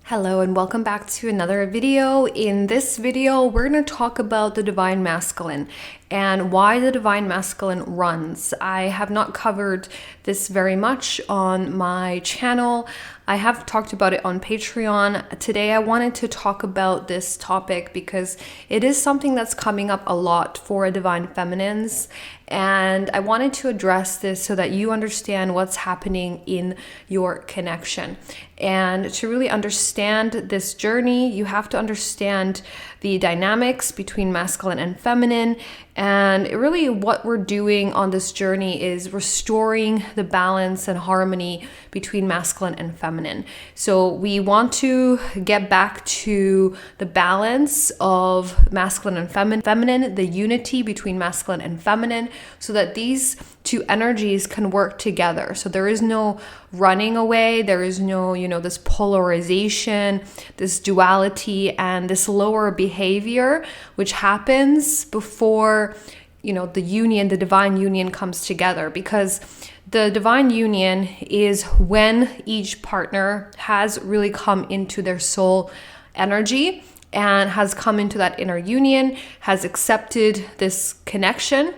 Hello and welcome back to another video. In this video, we're going to talk about the Divine Masculine and why the Divine Masculine runs. I have not covered this very much on my channel. I have talked about it on Patreon. Today I wanted to talk about this topic because it is something that's coming up a lot for Divine Feminines, and I wanted to address this so that you understand what's happening in your connection. And to really understand this journey, you have to understand the dynamics between masculine and feminine. And really what we're doing on this journey is restoring the balance and harmony between masculine and feminine. So we want to get back to the balance of masculine and feminine, the unity between masculine and feminine, so that these two energies can work together. So there is no running away, there is no, this polarization, this duality, and this lower behavior, which happens before, the union, the divine union comes together. Because the divine union is when each partner has really come into their soul energy and has come into that inner union, has accepted this connection,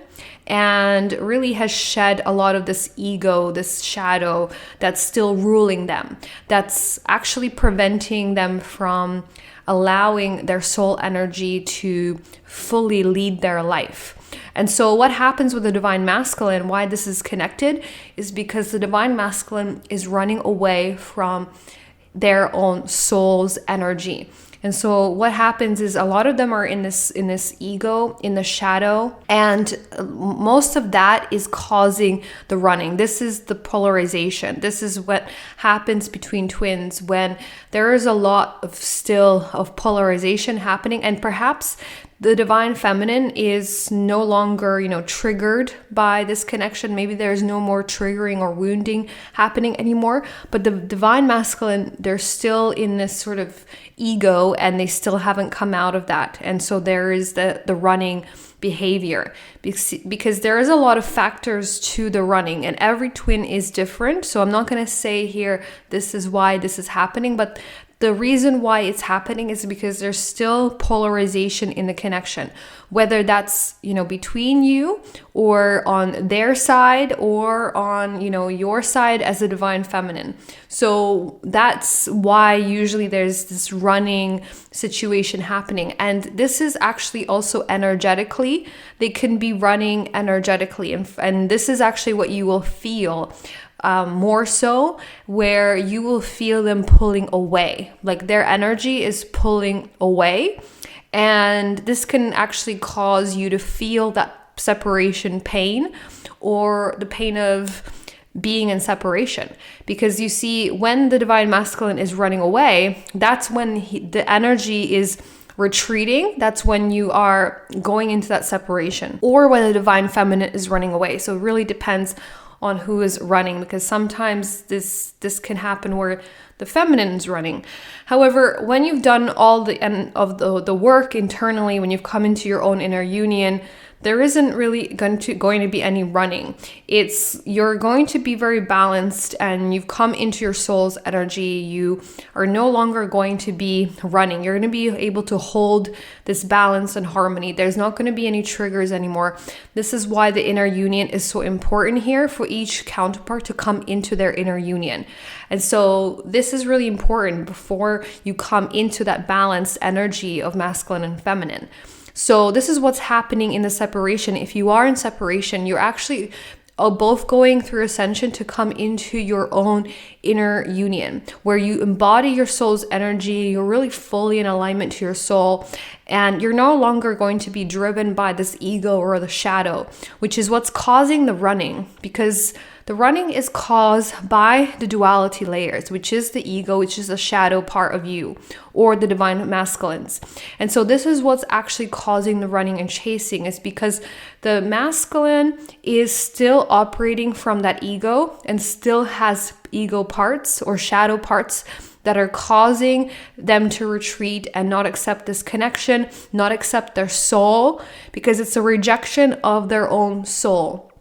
and really has shed a lot of this ego, this shadow that's still ruling them, that's actually preventing them from allowing their soul energy to fully lead their life. And so what happens with the Divine Masculine, why this is connected, is because the Divine Masculine is running away from their own soul's energy. And so what happens is a lot of them are in this ego, in the shadow, and most of that is causing the running. This is the polarization. This is what happens between twins when there is a lot of polarization happening, and perhaps the divine feminine is no longer, triggered by this connection. Maybe there's no more triggering or wounding happening anymore. But the divine masculine, they're still in this sort of ego and they still haven't come out of that. And so there is the running behavior, because there is a lot of factors to the running, and every twin is different. So I'm not going to say here, this is why this is happening, but the reason why it's happening is because there's still polarization in the connection, whether that's, between you or on their side or on, your side as a divine feminine. So that's why usually there's this running situation happening. And this is actually also energetically, they can be running energetically. And this is actually what you will feel more so, where you will feel them pulling away, like their energy is pulling away. And this can actually cause you to feel that separation pain, or the pain of being in separation. Because you see, when the divine masculine is running away, that's when the energy is retreating. That's when you are going into that separation, or when the divine feminine is running away. So it really depends on who is running, because sometimes this can happen where the feminine is running. However, when you've done all the work internally, when you've come into your own inner union, there isn't really going to be any running. You're going to be very balanced, and you've come into your soul's energy. You are no longer going to be running. You're going to be able to hold this balance and harmony. There's not going to be any triggers anymore. This is why the inner union is so important here, for each counterpart to come into their inner union. And so this is really important before you come into that balanced energy of masculine and feminine. So this is what's happening in the separation. If you are in separation, you're actually both going through ascension to come into your own inner union, where you embody your soul's energy. You're really fully in alignment to your soul, and you're no longer going to be driven by this ego or the shadow, which is what's causing the running. Because the running is caused by the duality layers, which is the ego, which is the shadow part of you, or the divine masculines. And so this is what's actually causing the running and chasing, is because the masculine is still operating from that ego and still has ego parts or shadow parts that are causing them to retreat and not accept this connection, not accept their soul, because it's a rejection of their own soul.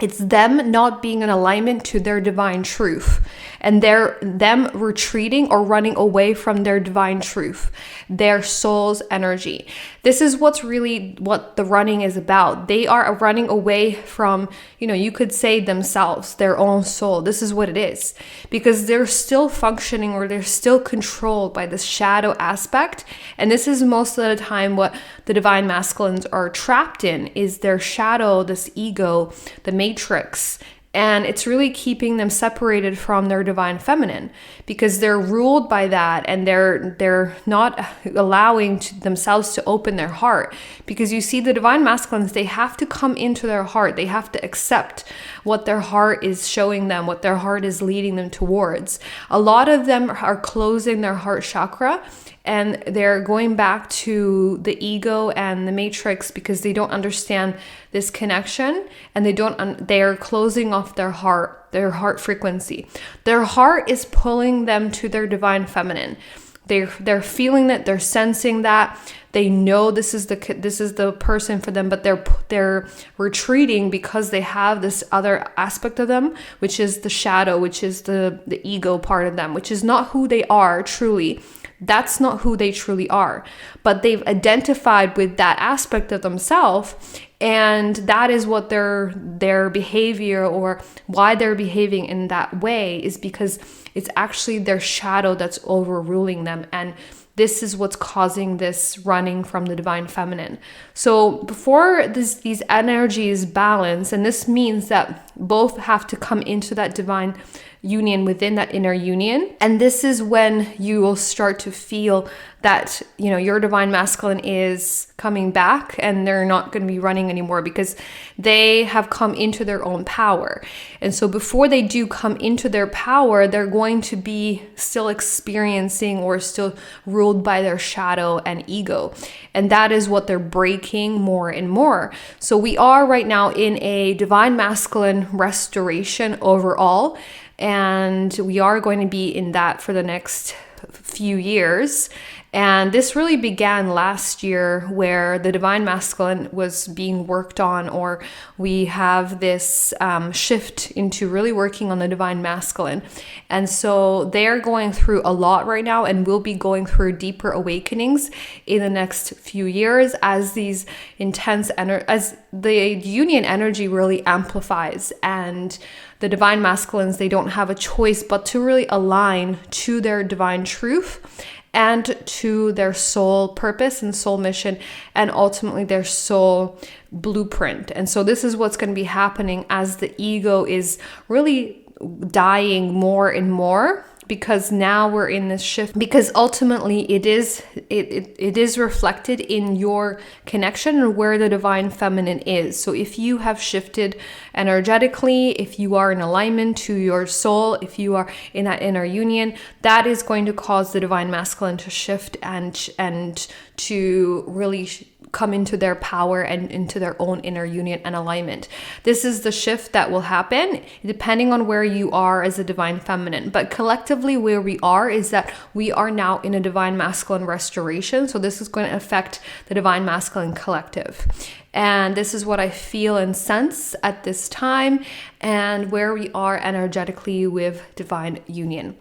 It's them not being in alignment to their divine truth, and them retreating or running away from their divine truth, their soul's energy. This is what the running is about. They are running away from, you could say themselves, their own soul. This is what it is, because they're still functioning, or they're still controlled by this shadow aspect. And this is most of the time what the divine masculines are trapped in, is their shadow, this ego, the matrix. And it's really keeping them separated from their divine feminine, because they're ruled by that, and they're not allowing themselves to open their heart. Because you see, the divine masculines, they have to come into their heart. They have to accept what their heart is showing them, what their heart is leading them towards. A lot of them are closing their heart chakra, and they're going back to the ego and the matrix, because they don't understand this connection, and they are closing off their heart frequency. Their heart is pulling them to their divine feminine. They're feeling that, they're sensing that, they know this is the person for them, but they're retreating because they have this other aspect of them, which is the shadow, which is the ego part of them, which is not who they are truly. That's not who they truly are, but they've identified with that aspect of themselves, and that is what their behavior, or why they're behaving in that way, is because it's actually their shadow that's overruling them. And this is what's causing this running from the divine feminine. So before these energies balance, and this means that both have to come into that divine union, within that inner union. And this is when you will start to feel that, your divine masculine is coming back, and they're not going to be running anymore, because they have come into their own power. And so before they do come into their power, they're going to be still experiencing, or still ruled by their shadow and ego. And that is what they're breaking more and more. So we are right now in a divine masculine restoration overall. And we are going to be in that for the next few years. And this really began last year, where the divine masculine was being worked on, or we have this shift into really working on the divine masculine. And so they're going through a lot right now, and will be going through deeper awakenings in the next few years, as these intense as the union energy really amplifies. And the divine masculines, they don't have a choice but to really align to their divine truth, and to their soul purpose and soul mission, and ultimately their soul blueprint. And so this is what's going to be happening as the ego is really dying more and more, because now we're in this shift, because ultimately it is reflected in your connection and where the divine feminine is. So if you have shifted energetically, if you are in alignment to your soul, if you are in that inner union, that is going to cause the divine masculine to shift and to really come into their power and into their own inner union and alignment. This is the shift that will happen depending on where you are as a divine feminine. But collectively, where we are is that we are now in a divine masculine restoration. So this is going to affect the divine masculine collective. And this is what I feel and sense at this time, and where we are energetically with divine union.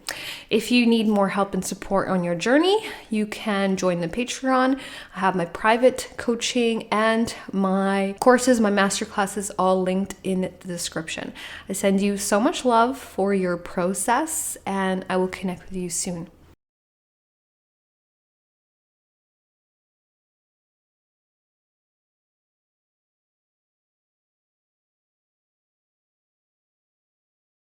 If you need more help and support on your journey, you can join the Patreon. I have my private coaching and my courses, my masterclasses, all linked in the description. I send you so much love for your process, and I will connect with you soon.